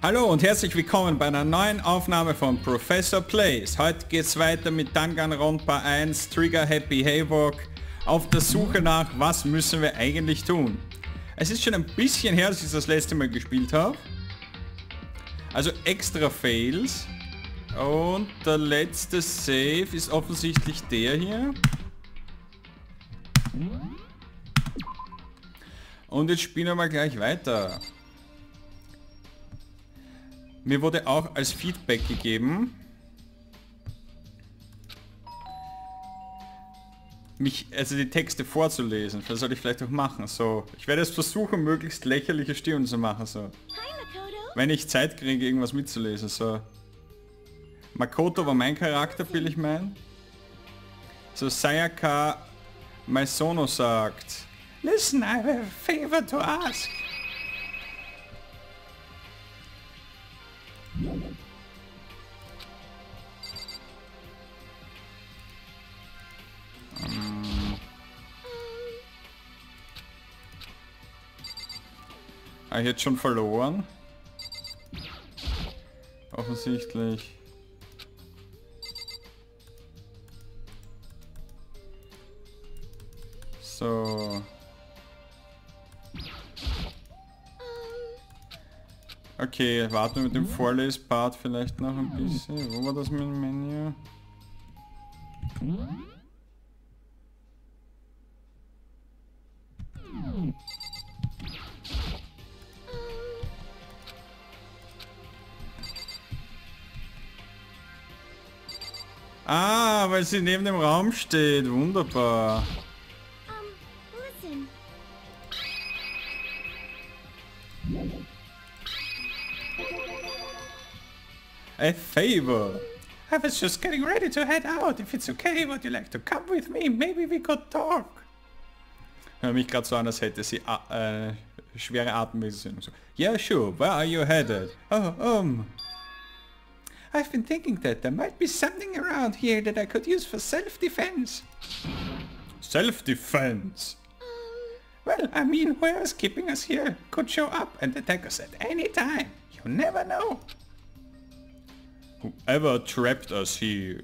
Hallo und herzlich willkommen bei einer neuen Aufnahme von Professor Plays. Heute geht's weiter mit Danganronpa 1, Trigger Happy Havoc, auf der Suche nach, was müssen wir eigentlich tun. Es ist schon ein bisschen her, dass ich das letzte Mal gespielt habe. Also extra Fails. Und der letzte Save ist offensichtlich der hier. Und jetzt spielen wir mal gleich weiter. Mir wurde auch als Feedback gegeben, also die Texte vorzulesen. Das soll ich vielleicht auch machen. So, ich werde es versuchen, möglichst lächerliche Stimmen zu machen. So, wenn ich Zeit kriege, irgendwas mitzulesen. So, Makoto war mein Charakter, will ich meinen. So, Sayaka Maisono sagt: Listen, I have a favor to ask. Ah, jetzt schon verloren. Offensichtlich. So. Okay, warten wir mit dem Vorlespart vielleicht noch ein bisschen. Wo war das mit dem Menü? Ah, weil sie neben dem Raum steht. Wunderbar. A favor. I was just getting ready to head out. If it's okay, would you like to come with me? Maybe we could talk. Hör mich gerade so an, als hätte sie schwere Atemwege. So, yeah, sure. Where are you headed? Oh, I've been thinking that there might be something around here that I could use for self-defense. Self-defense? Well, I mean, whoever's keeping us here could show up and attack us at any time. You never know. Whoever trapped us here,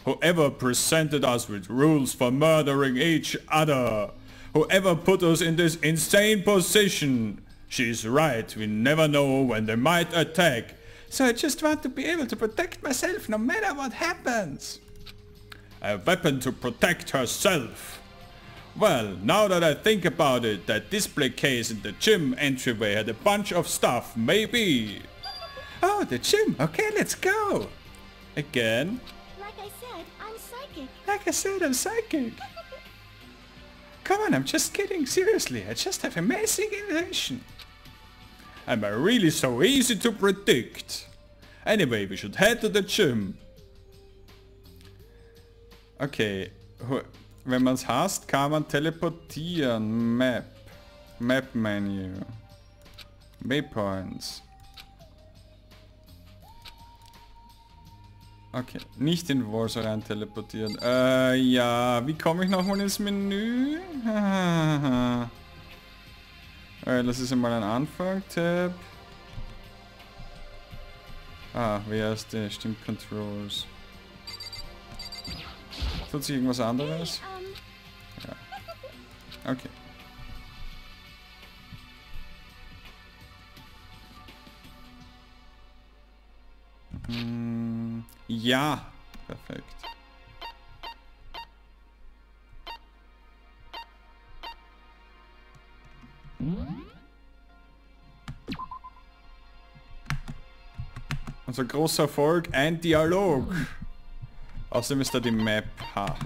whoever presented us with rules for murdering each other, whoever put us in this insane position, she's right, we never know when they might attack, so I just want to be able to protect myself no matter what happens. A weapon to protect herself. Well, now that I think about it, that display case in the gym entryway had a bunch of stuff, maybe. Oh, the gym. Okay, let's go. Again. Like I said, I'm psychic. Like I said, I'm psychic. Come on, I'm just kidding. Seriously, I just have amazing intuition. Am I really so easy to predict? Anyway, we should head to the gym. Okay. Wenn man es hasst, kann man teleportieren. Map. Map Menu. Waypoints. Okay, nicht in Walls rein teleportieren. Ja, wie komme ich nochmal ins Menü? Das ist einmal ein Anfang, Tab. Ah, wer ist der? Stimmt, Controls. Tut sich irgendwas anderes? Ja. Okay. Ja, perfekt. Unser großer Erfolg, ein Dialog. Außerdem ist da die Map. Ha.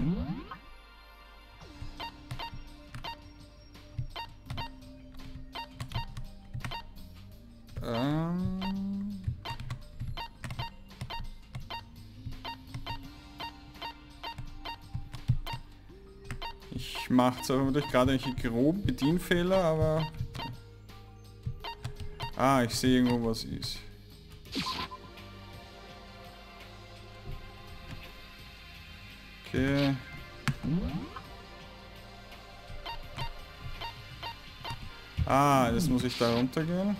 Ich mache zwar gerade welche groben Bedienfehler, aber... Ah, ich sehe irgendwo, was ist. Okay. Ah, jetzt muss ich da runtergehen.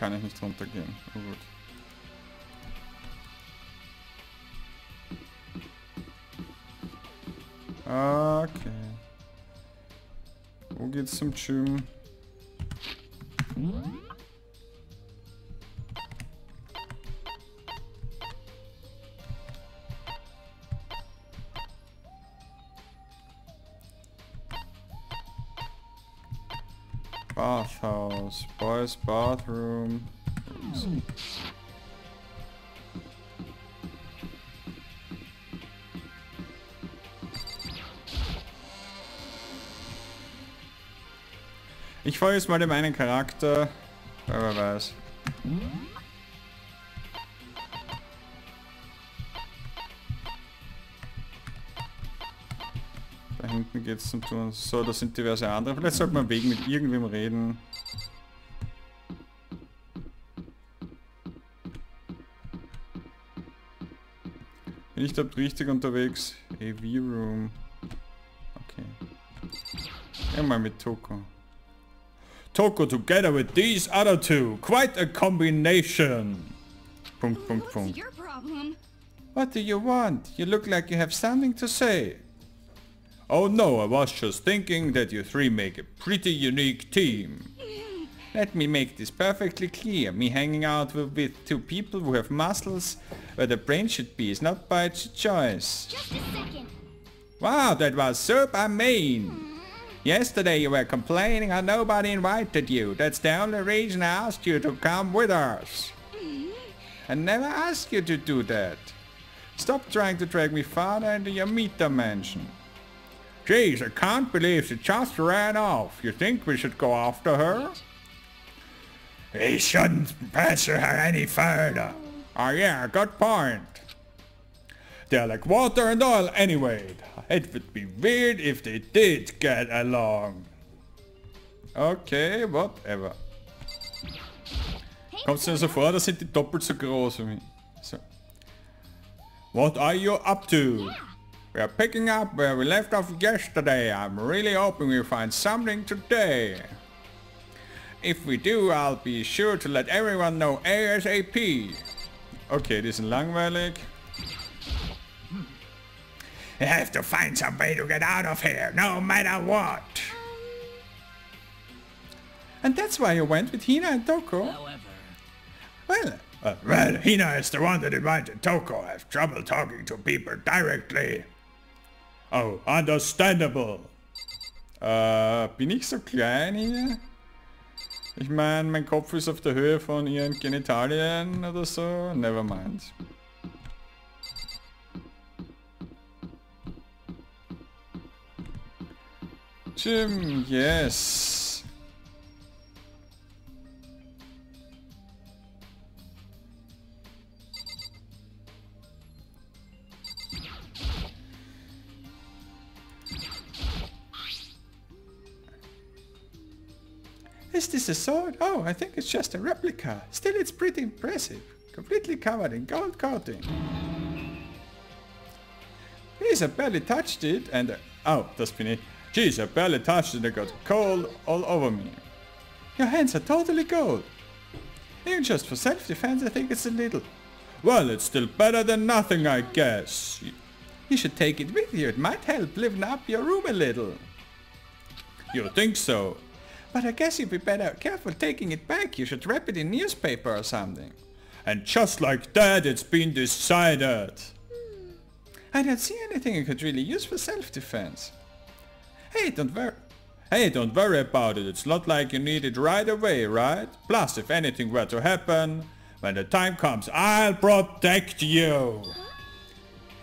kann ich nicht runtergehen. Oh gut. Okay. Wo geht's zum Gym? Bathhouse, boys bathroom. Ich folge jetzt mal dem einen Charakter, wer weiß. Da hinten geht's zum Tun. So, das sind diverse andere. Vielleicht sollte man wegen mit irgendwem reden. Bin ich da richtig unterwegs? AV Room. Okay. Irgendwann mit Toko. Toko together with these other two. Quite a combination. Punkt, Punkt, What's Punkt. your problem? What do you want? You look like you have something to say. Oh no, I was just thinking that you three make a pretty unique team. Let me make this perfectly clear. Me hanging out with two people who have muscles where the brain should be is not by choice. Just a second. Wow, that was super mean. Yesterday you were complaining how nobody invited you. That's the only reason I asked you to come with us. I never asked you to do that. Stop trying to drag me farther into your meat dimension. Jeez, I can't believe she just ran off. You think we should go after her? We shouldn't pressure her any further. Oh yeah, good point. They're like water and oil anyway. It would be weird if they did get along. Okay, whatever. Kommt es dir so vor, das sind die doppelt so groß wie mich. So. What are you up to? We are picking up where we left off yesterday. I'm really hoping we find something today. If we do, I'll be sure to let everyone know ASAP. Okay, die sind langweilig. I have to find some way to get out of here, no matter what. And that's why you went with Hina and Toko? However, Well, Hina is the one that invited Toko. I have trouble talking to people directly. Oh, understandable. Bin ich so klein hier? Ich meine, mein Kopf ist auf der Höhe von ihren Genitalien oder so. Never mind. Gym, yes. Is this a sword? Oh, I think it's just a replica. Still, it's pretty impressive. Completely covered in gold coating. Jeez, I barely touched it and... oh, das bin ich. Jeez, I barely touched it and I got cold all over me. Your hands are totally cold. Even just for self-defense, I think it's a little... well, it's still better than nothing, I guess. You should take it with you. It might help liven up your room a little. You think so? But I guess you'd be better careful taking it back. You should wrap it in newspaper or something. And just like that, it's been decided. I don't see anything you could really use for self-defense. Hey, don't worry about it. It's not like you need it right away, right? Plus, if anything were to happen, when the time comes, I'll protect you.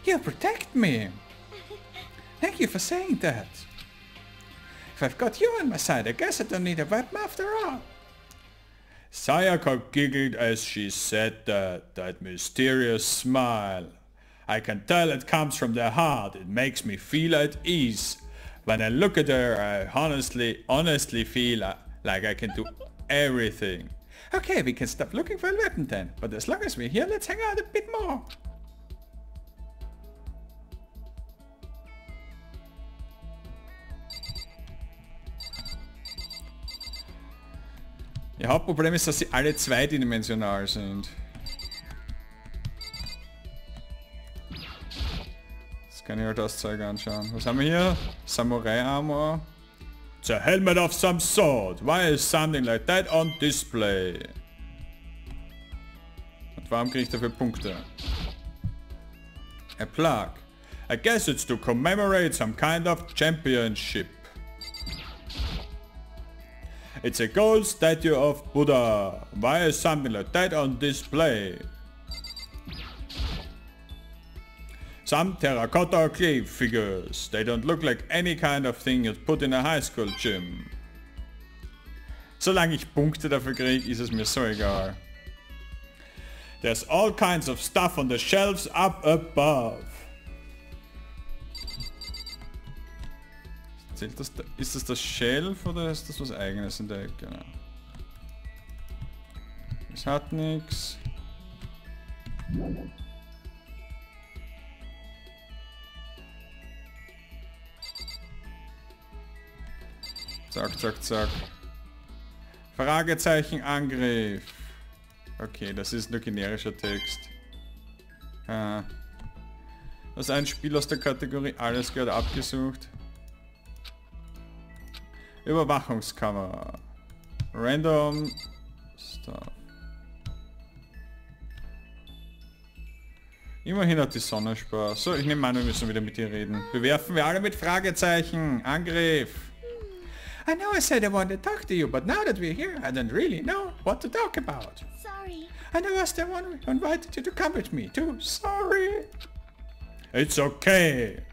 You'll protect me. Thank you for saying that. If I've got you on my side, I guess I don't need a weapon after all. Sayaka giggled as she said that mysterious smile. I can tell it comes from the heart. It makes me feel at ease. When I look at her, I honestly feel like I can do everything. Okay, we can stop looking for a weapon then. But as long as we're here, let's hang out a bit more. Ihr Hauptproblem ist, dass sie alle zweidimensional sind. Jetzt kann ich halt das Zeug anschauen. Was haben wir hier? Samurai Armor. It's a helmet of some sort. Why is something like that on display? Und warum kriege ich dafür Punkte? A plaque. I guess it's to commemorate some kind of championship. It's a gold statue of Buddha. Why is something like that on display? Some terracotta clay figures. They don't look like any kind of thing you'd put in a high school gym. Solange ich Punkte dafür kriege, ist es mir so egal. There's all kinds of stuff on the shelves up above. Zählt das, ist das das Shelf oder ist das was Eigenes in der Ecke? Ja. Es hat nichts. Zack, zack, zack. Fragezeichen Angriff. Okay, das ist nur generischer Text. Das ist ein Spiel aus der Kategorie Alles gehört abgesucht. Überwachungskamera. Random Stuff. Immerhin hat die Sonne Spaß. So, ich nehme an, wir müssen wieder mit ihr reden. Bewerfen wir alle mit Fragezeichen. Angriff. I know I said I wanted to talk to you, but now that we're here, I don't really know what to talk about. Sorry. I know I was the one who invited you to come with me too. Sorry. It's okay.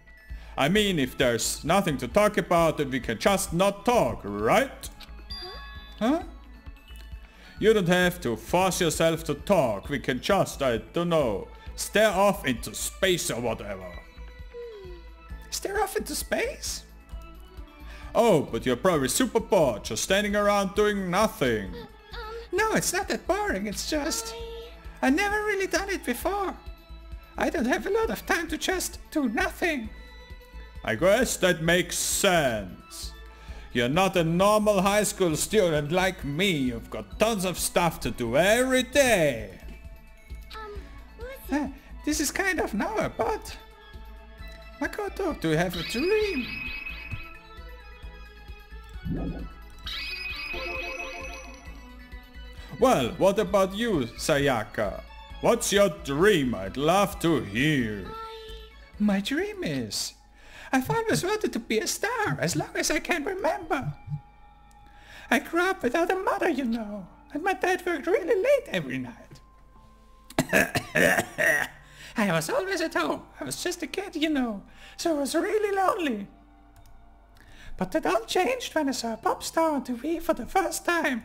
I mean, if there's nothing to talk about, then we can just not talk, right? Huh? You don't have to force yourself to talk. We can just, I don't know, stare off into space or whatever. Stare off into space? Oh, but you're probably super bored, just standing around doing nothing. No, it's not that boring. It's just... I never really done it before. I don't have a lot of time to just do nothing. I guess that makes sense. You're not a normal high school student like me. You've got tons of stuff to do every day. This is kind of now, but... Makoto, do you have a dream? Well, what about you, Sayaka? What's your dream? I'd love to hear. My dream is... I've always wanted to be a star, as long as I can remember. I grew up without a mother, you know, and my dad worked really late every night. I was always at home. I was just a kid, you know, so I was really lonely. But that all changed when I saw a pop star on TV for the first time.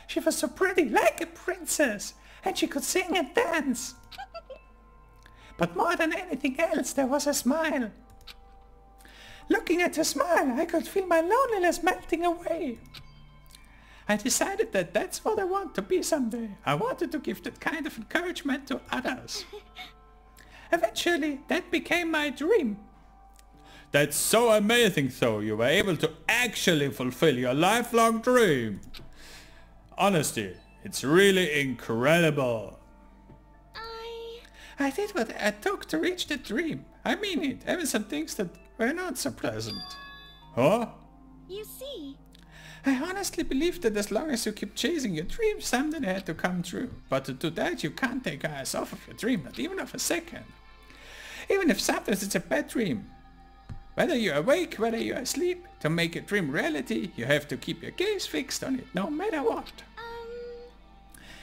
She was so pretty, like a princess, and she could sing and dance. But more than anything else, there was a smile. Looking at her smile, I could feel my loneliness melting away. I decided that that's what I want to be someday. I wanted to give that kind of encouragement to others. Eventually, that became my dream. That's so amazing though, you were able to actually fulfill your lifelong dream. Honestly, it's really incredible. I did what I took to reach the dream. I mean it, even some things that were not so pleasant. Huh? You see. I honestly believe that as long as you keep chasing your dreams, someday they had to come true. But to do that, you can't take your eyes off of your dream, not even of a second. Even if sometimes it's a bad dream. Whether you're awake, whether you're asleep, to make a dream reality, you have to keep your gaze fixed on it, no matter what.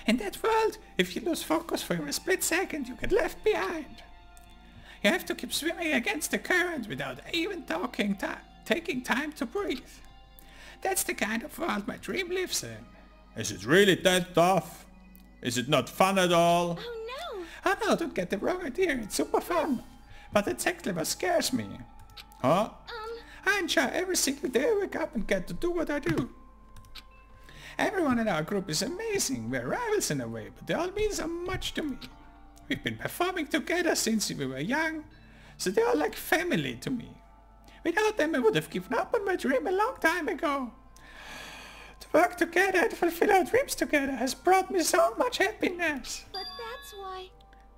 In that world, if you lose focus for a split second, you get left behind. You have to keep swimming against the current without even taking time to breathe. That's the kind of world my dream lives in. Is it really that tough? Is it not fun at all? Oh no. Oh no, don't get the wrong idea, it's super fun. But that's actually what scares me. Huh? I enjoy every single day I wake up and get to do what I do. Everyone in our group is amazing. We're rivals in a way, but they all mean so much to me. We've been performing together since we were young, so they're all like family to me. Without them I would have given up on my dream a long time ago. To work together and fulfill our dreams together has brought me so much happiness. But that's why...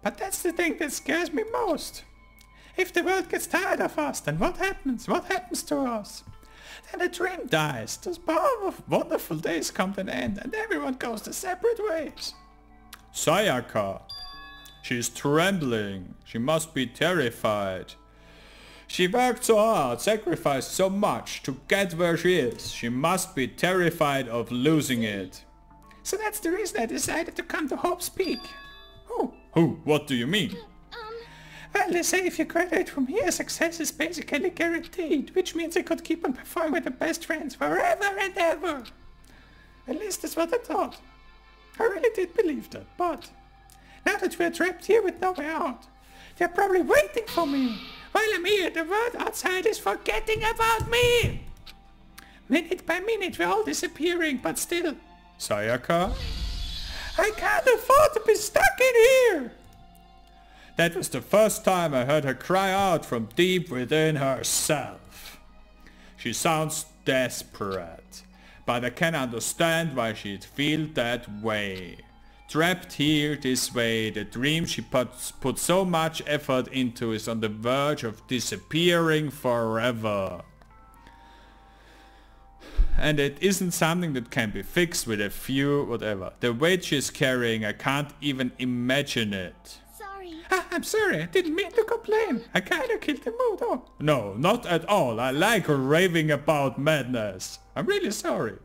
But that's the thing that scares me most. If the world gets tired of us, then what happens? What happens to us? Then the dream dies, those powerful, wonderful days come to an end, and everyone goes their separate ways. Sayaka. She's trembling. She must be terrified. She worked so hard, sacrificed so much to get where she is. She must be terrified of losing it. So that's the reason I decided to come to Hope's Peak. Who? What do you mean? Well, they say if you graduate from here, success is basically guaranteed, which means I could keep on performing with the best friends forever and ever. At least that's what I thought. I really did believe that, but now that we're trapped here with no way out, they're probably waiting for me. While I'm here, the world outside is forgetting about me. Minute by minute, we're all disappearing, but still. Sayaka? I can't afford to be stuck in here. That was the first time I heard her cry out from deep within herself. She sounds desperate, but I can understand why she'd feel that way. Trapped here this way, the dream she put so much effort into is on the verge of disappearing forever. And it isn't something that can be fixed with a few whatever. The weight she's carrying, I can't even imagine it. Sorry. I'm sorry, I didn't mean to complain. I kinda killed the mood, oh. No, not at all. I like raving about madness. I'm really sorry. ...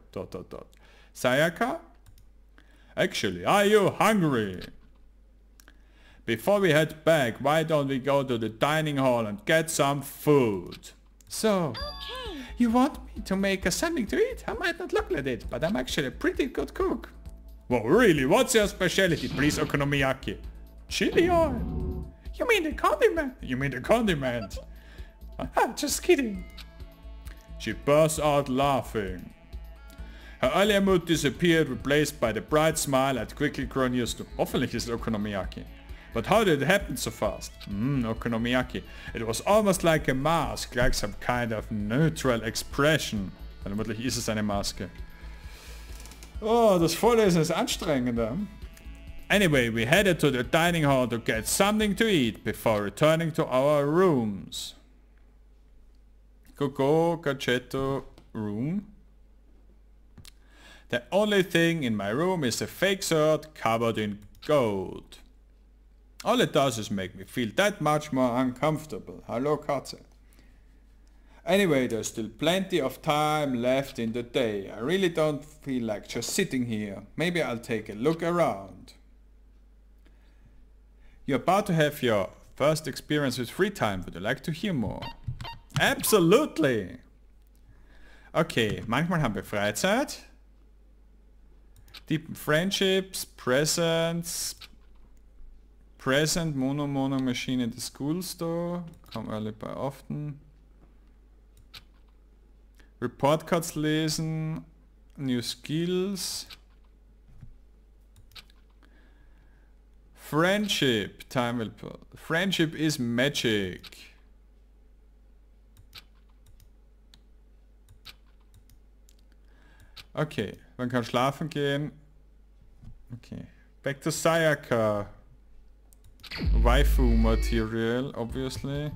Sayaka? Actually, are you hungry? Before we head back, why don't we go to the dining hall and get some food? So, Okay. you want me to make us something to eat? I might not look like it, but I'm actually a pretty good cook. Whoa, really? What's your specialty? Please, okonomiyaki. Chili oil. You mean the condiment? You mean the condiment? Just kidding. She burst out laughing. Her earlier mood disappeared, replaced by the bright smile I'd quickly grown used to. Hoffentlich ist es okonomiyaki. But how did it happen so fast? Okonomiyaki. It was almost like a mask, like some kind of neutral expression. Vermutlich ist es eine Maske. Oh, das Vorlesen ist anstrengender. Anyway, we headed to the dining hall to get something to eat before returning to our rooms. Coco Gachetto room. The only thing in my room is a fake sword covered in gold. All it does is make me feel that much more uncomfortable. Hello, Katze. Anyway, there's still plenty of time left in the day. I really don't feel like just sitting here. Maybe I'll take a look around. You're about to have your first experience with free time. Would you like to hear more? Absolutely! Okay, manchmal haben wir Freizeit. Deep friendships, presents, present mono machine in the school store, come early by often. Report cards lesen, new skills. Friendship, time will put. Friendship is magic. Okay, man kann schlafen gehen. Okay, back to Sayaka. Waifu material, obviously.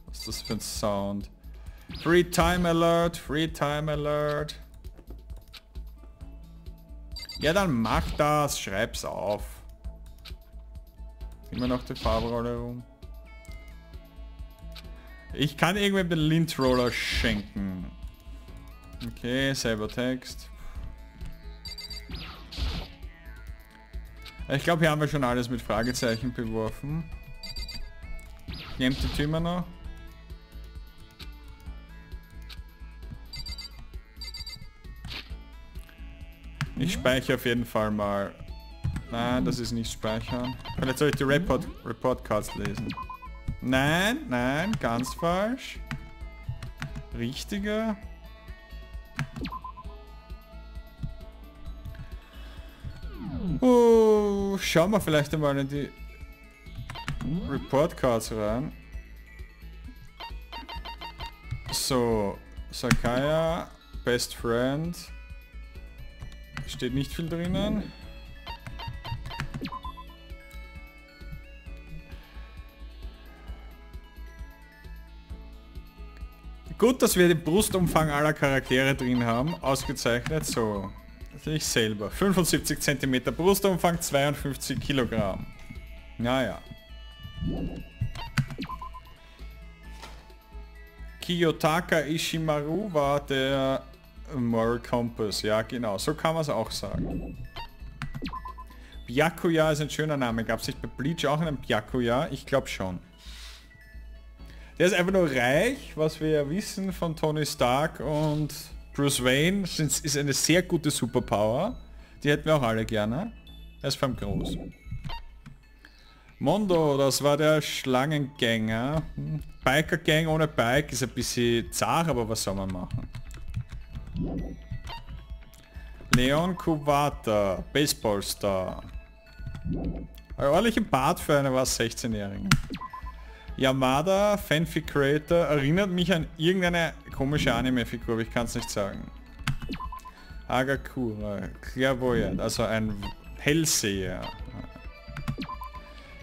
Was ist das für ein Sound? Free time alert, free time alert. Ja, dann mach das, schreib's auf. Immer noch die Farbrolle rum. Ich kann irgendwem den Lintroller schenken. Okay, selber Text. Ich glaube, hier haben wir schon alles mit Fragezeichen beworfen. Nehmt die Tümer noch. Ich speichere auf jeden Fall mal. Nein, das ist nicht speichern. Und jetzt soll ich die Report Cards lesen. Nein, nein, ganz falsch. Richtiger. Schauen wir vielleicht einmal in die Report Cards rein. So, Sakaya, Best Friend. Steht nicht viel drinnen. Gut, dass wir den Brustumfang aller Charaktere drin haben. Ausgezeichnet. So. Ich selber. 75 cm Brustumfang, 52 Kilogramm. Naja. Kiyotaka Ishimaru war der Moral Compass. Ja, genau. So kann man es auch sagen. Byakuya ist ein schöner Name. Gab es nicht bei Bleach auch einen Byakuya? Ich glaube schon. Der ist einfach nur reich, was wir ja wissen von Tony Stark und Bruce Wayne. Ist eine sehr gute Superpower. Die hätten wir auch alle gerne. Er ist vor allem groß. Mondo, das war der Schlangengänger. Biker Gang ohne Bike ist ein bisschen zart, aber was soll man machen? Leon Kuwata, Baseballstar. Ein ordentlicher Bart für eine was 16-Jährigen. Yamada, Fanfic Creator, erinnert mich an irgendeine komische Anime-Figur, aber ich kann es nicht sagen. Agakura, Clairvoyant, also ein Hellseher.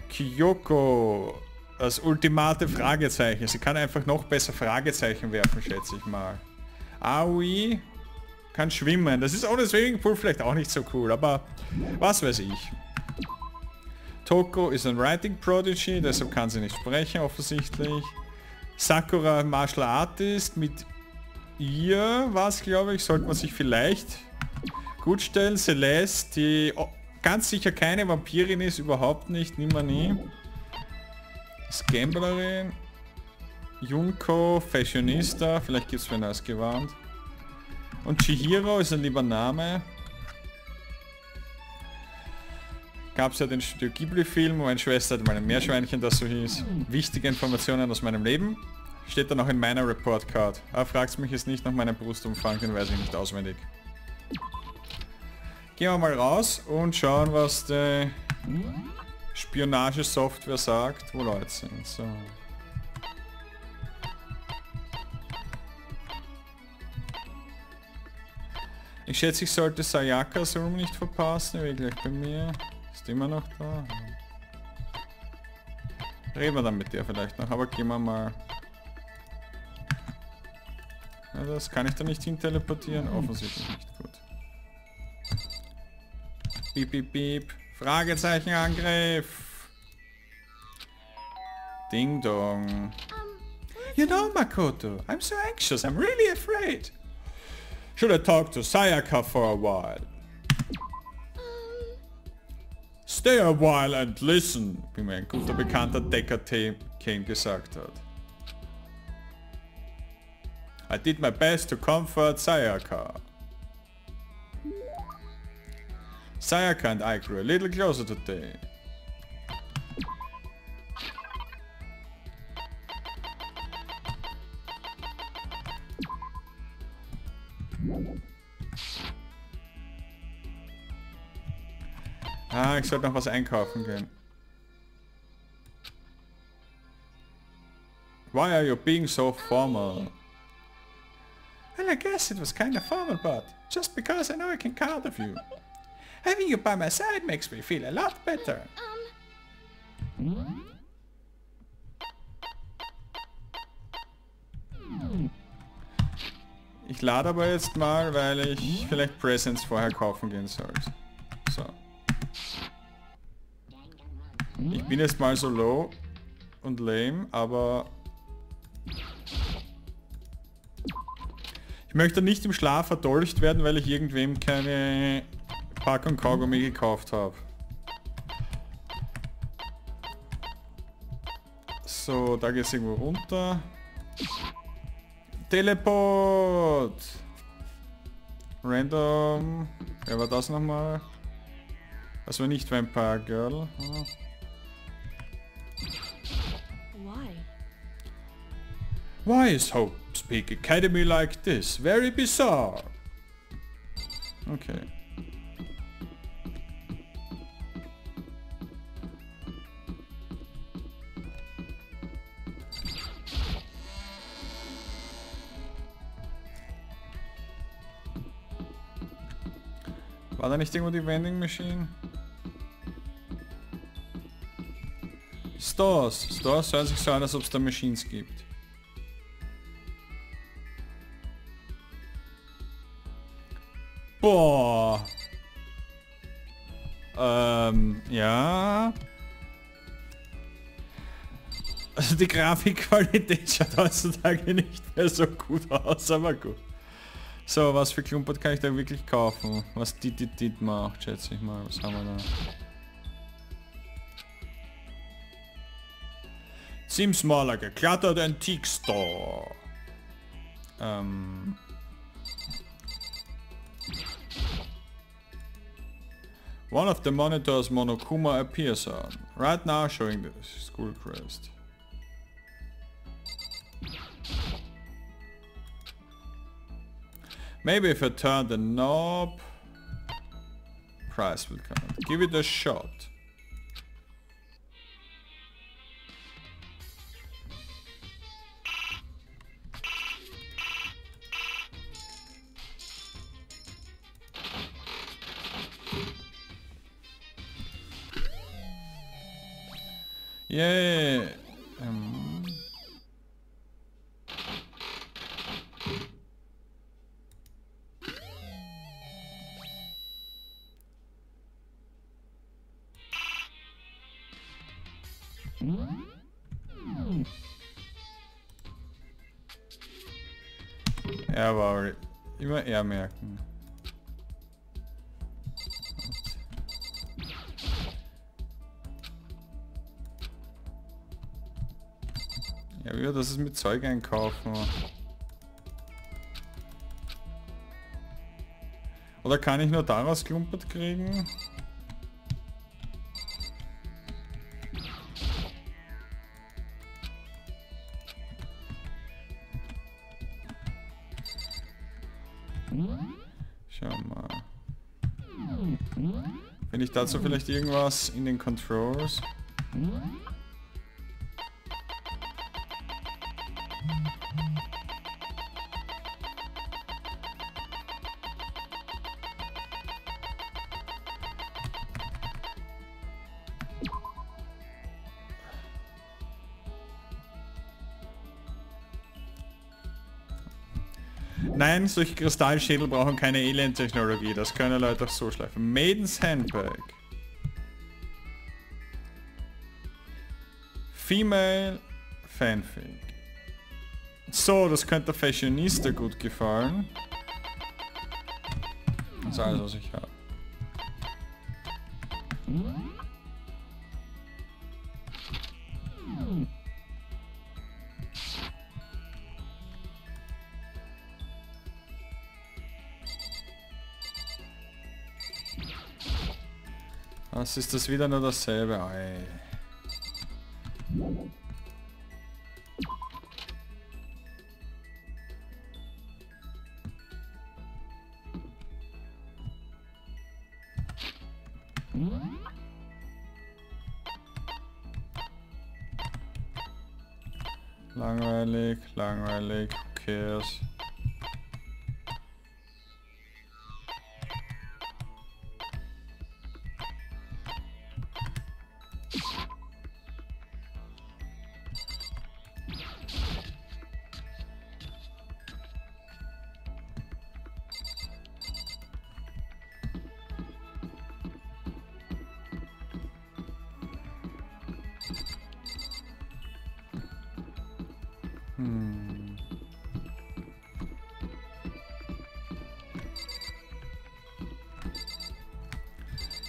Kyoko, das ultimate Fragezeichen. Sie kann einfach noch besser Fragezeichen werfen, schätze ich mal. Aoi kann schwimmen. Das ist ohne Swimmingpool vielleicht auch nicht so cool, aber was weiß ich. Toko ist ein Writing Prodigy, deshalb kann sie nicht sprechen offensichtlich. Sakura Martial Artist, mit ihr was, glaube ich, sollte man sich vielleicht gut stellen. Celeste, die ganz sicher keine Vampirin ist, überhaupt nicht, nimmer nie. Gamblerin. Junko, Fashionista, vielleicht gibt es wen als gewarnt. Und Chihiro ist ein lieber Name. Gab es ja den Studio Ghibli-Film, wo meine Schwester hatte mal ein Meerschweinchen, das so hieß. Wichtige Informationen aus meinem Leben. Steht dann auch in meiner Report-Card. Aber fragt mich jetzt nicht nach meinem Brustumfang, den weiß ich nicht auswendig. Gehen wir mal raus und schauen, was die Spionagesoftware sagt, wo Leute sind. So. Ich schätze, ich sollte Sayakas Room nicht verpassen, wie gleich bei mir. Ist immer noch da. Reden wir dann mit der vielleicht noch, aber gehen wir mal. Ja, das kann ich da nicht hin teleportieren, offensichtlich nicht gut. Piep, piep, piep. Fragezeichenangriff. Ding dong. You know, Makoto, I'm so anxious, I'm really afraid. Should I talk to Sayaka for a while? Stay a while and listen, wie mir ein guter bekannter Decker Kane gesagt hat. I did my best to comfort Sayaka. Sayaka and I grew a little closer today. Ah, ich sollte noch was einkaufen gehen. Why are you being so formal? Well, I guess it was kind of formal, but just because I know I can count of you. Having you by my side makes me feel a lot better. Ich lade aber jetzt mal, weil ich vielleicht Presents vorher kaufen gehen sollte. So. Ich bin jetzt mal so low und lame, aber ich möchte nicht im Schlaf verdolcht werden, weil ich irgendwem keine Packung Kaugummi gekauft habe. So, da geht's irgendwo runter. Teleport! Random. Wer war das nochmal? Das war nicht Vampire Girl. Oh. Why is Hope Speak Academy like this? Very bizarre. Okay. War da nicht irgendwo die Vending Machine? Stores. Stores hören sich so an, als ob es da Machines gibt. Boah. Ja. Also die Grafikqualität schaut heutzutage nicht mehr so gut aus, aber gut. So, was für Klumpert kann ich da wirklich kaufen? Was dit macht, schätze ich mal. Was haben wir da? Seems more like a cluttered antique store. One of the monitors Monokuma appears on. Right now showing the school crest. Maybe if I turn the knob, price will come. Give it a shot. Yeah. Ja, aber immer eher merken. Ja, wie das ist mit Zeug einkaufen. Oder kann ich nur daraus Klumpert kriegen? Schau mal. Finde ich dazu vielleicht irgendwas in den Controls? Nein, solche Kristallschädel brauchen keine Alien-Technologie, das können Leute auch so schleifen. Maiden's Handbag. Female Fanfic. So, das könnte der Fashionista gut gefallen. Das ist alles, was ich habe. Was ist das wieder nur dasselbe? Ei. Langweilig, langweilig, who cares?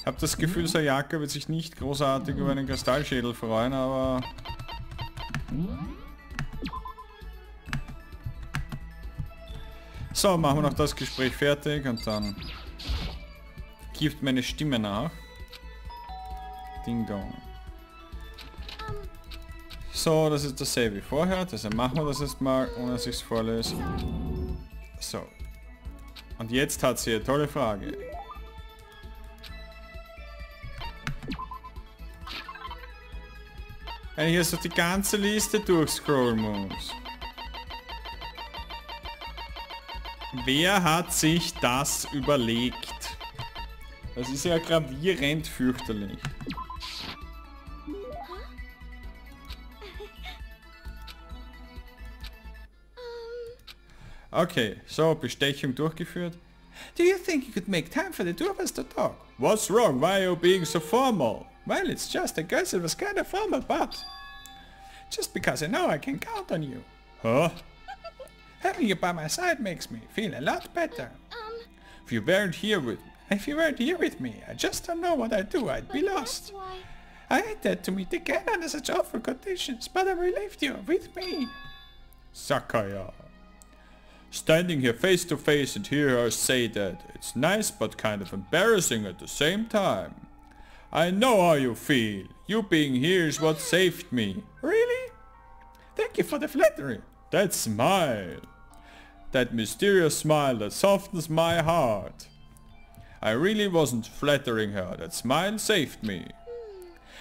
Ich habe das Gefühl, Sayaka wird sich nicht großartig über einen Kristallschädel freuen, aber... So, machen wir noch das Gespräch fertig und dann gibt meine Stimme nach. Ding dong. So, das ist dasselbe wie vorher, deshalb machen wir das jetzt mal, ohne dass ich es vorlese. So. Und jetzt hat sie eine tolle Frage. Wenn ich jetzt so die ganze Liste durchscrollen muss. Wer hat sich das überlegt? Das ist ja gravierend fürchterlich. Okay, so, Bestechung durchgeführt. Do you think you could make time for the two of us to talk? What's wrong? Why are you being so formal? Well, it's just, I guess it was kind of formal, but... just because I know I can count on you. Huh? Having you by my side makes me feel a lot better. If you weren't here with... If you weren't here with me, I just don't know what I'd do. I'd be lost. I hate that to meet again under such awful conditions, but I'm relieved you're with me. Sakaya. Standing here face to face and hear her say that, it's nice but kind of embarrassing at the same time. I know how you feel. You being here is what saved me. Really? Thank you for the flattery. That smile. That mysterious smile that softens my heart. I really wasn't flattering her. That smile saved me.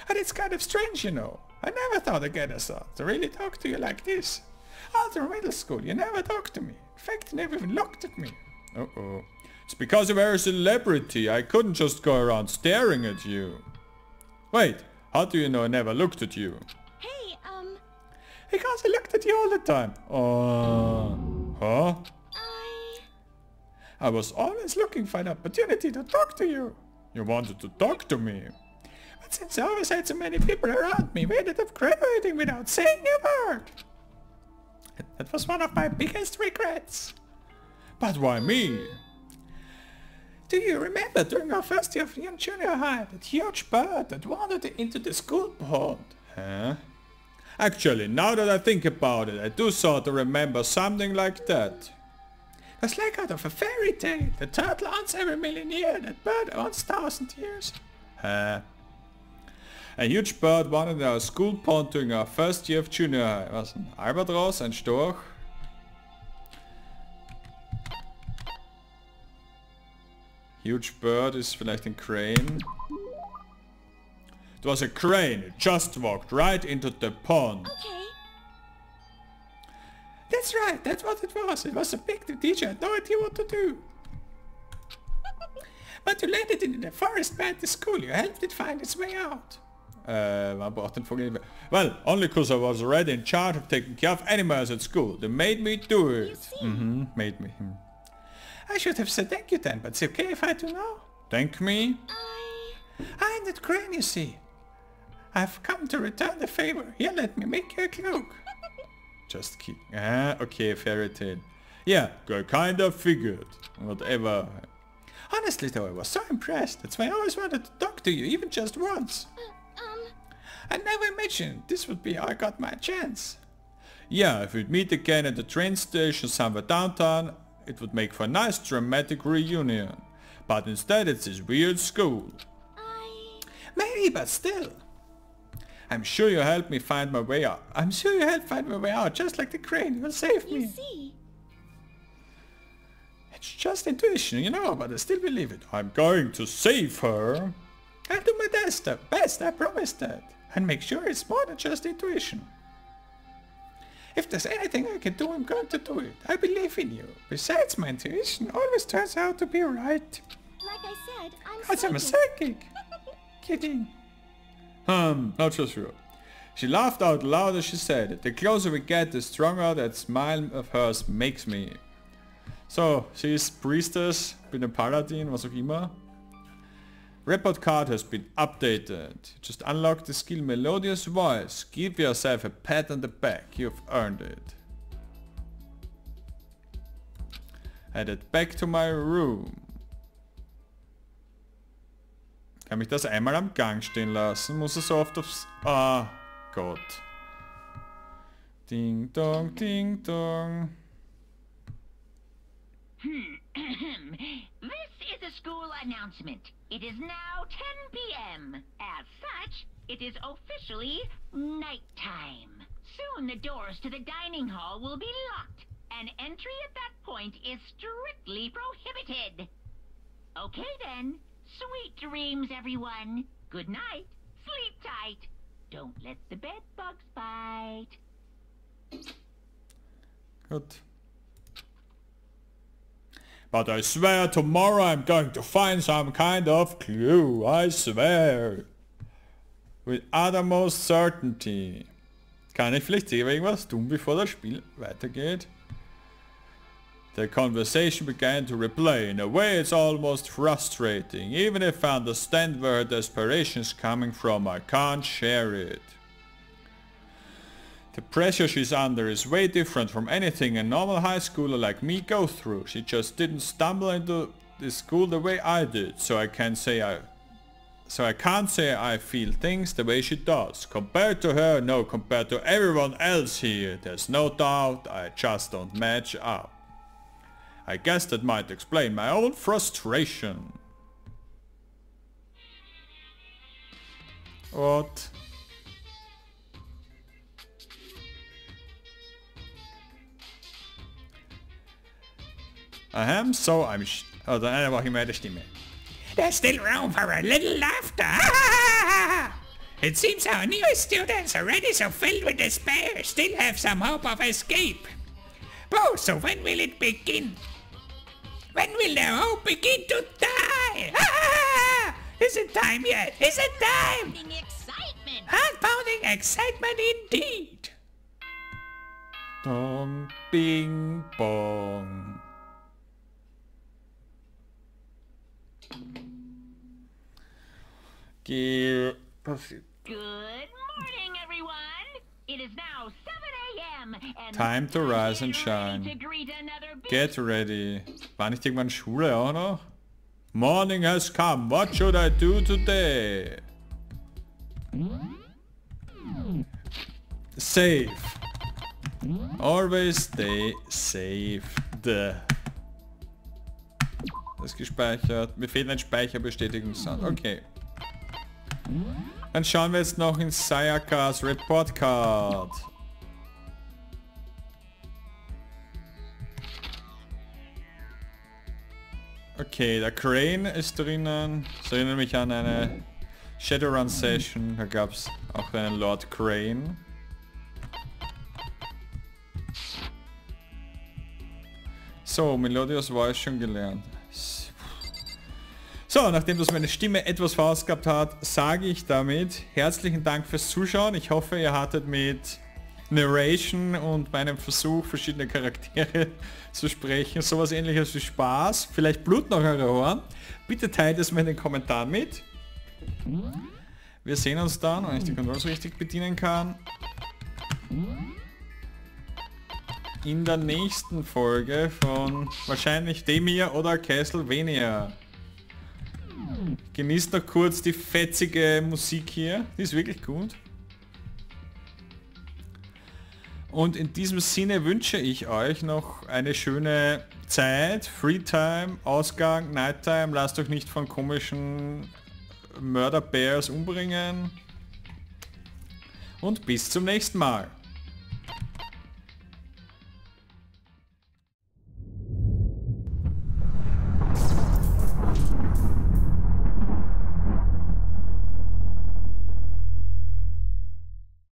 And it's kind of strange, you know. I never thought I'd get a thought to really talk to you like this. All through middle school, you never talked to me. In fact, you never even looked at me. Uh-oh. It's because you were a celebrity. I couldn't just go around staring at you. Wait, how do you know I never looked at you? Hey, Because I looked at you all the time. Huh? I was always looking for an opportunity to talk to you. You wanted to talk to me? But since I always had so many people around me, we ended up graduating without saying a word. That was one of my biggest regrets. But why me? Do you remember during our first year of junior high, that huge bird that wandered into the school pond? Huh? Actually, now that I think about it, I do sort of remember something like that. It was like out of a fairy tale. The turtle owns every million years, that bird owns 1,000 years. Huh? A huge bird wandered in our school pond during our first year of junior high. Was ein Albatros, ein Storch? Huge bird ist vielleicht ein crane. It was a crane. It just walked right into the pond. okay. That's right, that's what it was. It was a big teacher, had no idea what to do. But you landed in the forest by the school. You helped it find its way out. Man braucht den Vogel. Well, only because I was already in charge of taking care of animals at school. They made me do it. Made me. I should have said thank you then, but it's okay if I do now. Thank me? I'm that crane, you see. I've come to return the favor. Here, let me make you a cloak. Just kidding. Okay, fairy tale. Yeah, I kinda figured. Whatever. Honestly though, I was so impressed. That's why I always wanted to talk to you, even just once. I never imagined this would be how I got my chance. Yeah, if we'd meet again at the train station somewhere downtown, it would make for a nice dramatic reunion. But instead it's this weird school. Maybe, but still. I'm sure you helped me find my way out. I'm sure you helped find my way out, just like the crane. You'll save me. You see. It's just intuition, you know, but I still believe it. I'm going to save her. I'll do my best, I promise that. And make sure it's more than just intuition. If there's anything I can do, I'm going to do it. I believe in you. Besides, my intuition always turns out to be right. Like I said, I'm a psychic. Kidding. Not so sure. She laughed out loud as she said it. The closer we get, the stronger that smile of hers makes me. So, she is priestess, bin a paladin, was auch immer. Report card has been updated. Just unlock the skill Melodious Voice. Give yourself a pat on the back. You've earned it. Headed back to my room. Kann mich das einmal am Gang stehen lassen? Muss es so oft aufs... Ah, Gott. Ding dong, ding dong. This is a school announcement. It is now 10 p.m. As such, it is officially nighttime. Soon the doors to the dining hall will be locked, and entry at that point is strictly prohibited. Okay then. Sweet dreams, everyone. Good night. Sleep tight. Don't let the bed bugs bite. Gut. But I swear tomorrow I'm going to find some kind of clue, I swear. With uttermost certainty. Kann ich vielleicht irgendwas tun, bevor das Spiel weitergeht? The conversation began to replay. In a way it's almost frustrating. Even if I understand where her desperation is coming from, I can't share it. The pressure she's under is way different from anything a normal high schooler like me goes through. She just didn't stumble into this school the way I did, so I can't say I feel things the way she does. Compared to her, no, compared to everyone else here, there's no doubt I just don't match up. I guess that might explain my own frustration. What? Oh, dann mache ich mal die Stimme. There's still room for a little laughter. It seems our new students, already so filled with despair, still have some hope of escape. Oh, so when will it begin? When will their hope begin to die? Is it time yet? Is it time? Excitement! Heart-pounding excitement indeed. Dong, bing, bong. Passiert. Good morning, everyone! It is now 7 a.m. and Time to rise and ready shine. to greet another big Get ready. War nicht irgendwann Schule auch noch? Morning has come. What should I do today? Save. Always stay saved. Das ist gespeichert. Mir fehlt ein Speicherbestätigungssound. Okay. Dann schauen wir jetzt noch in Sayakas Report Card. Okay, der Crane ist drinnen. Das erinnert mich an eine Shadowrun Session. Da gab es auch einen Lord Crane. So, Melodious Voice schon gelernt. So, nachdem das meine Stimme etwas verausgabt hat, sage ich damit herzlichen Dank fürs Zuschauen. Ich hoffe, ihr hattet mit Narration und meinem Versuch, verschiedene Charaktere zu sprechen, sowas ähnliches wie Spaß. Vielleicht bluten auch eure Ohren. Bitte teilt es mir in den Kommentaren mit. Wir sehen uns dann, wenn ich die Controls richtig bedienen kann, in der nächsten Folge von wahrscheinlich dem hier oder Castlevania. Genießt noch kurz die fetzige Musik hier, die ist wirklich gut. Und in diesem Sinne wünsche ich euch noch eine schöne Zeit, Freetime, Ausgang, Nighttime, lasst euch nicht von komischen Mörder Bears umbringen. Und bis zum nächsten Mal.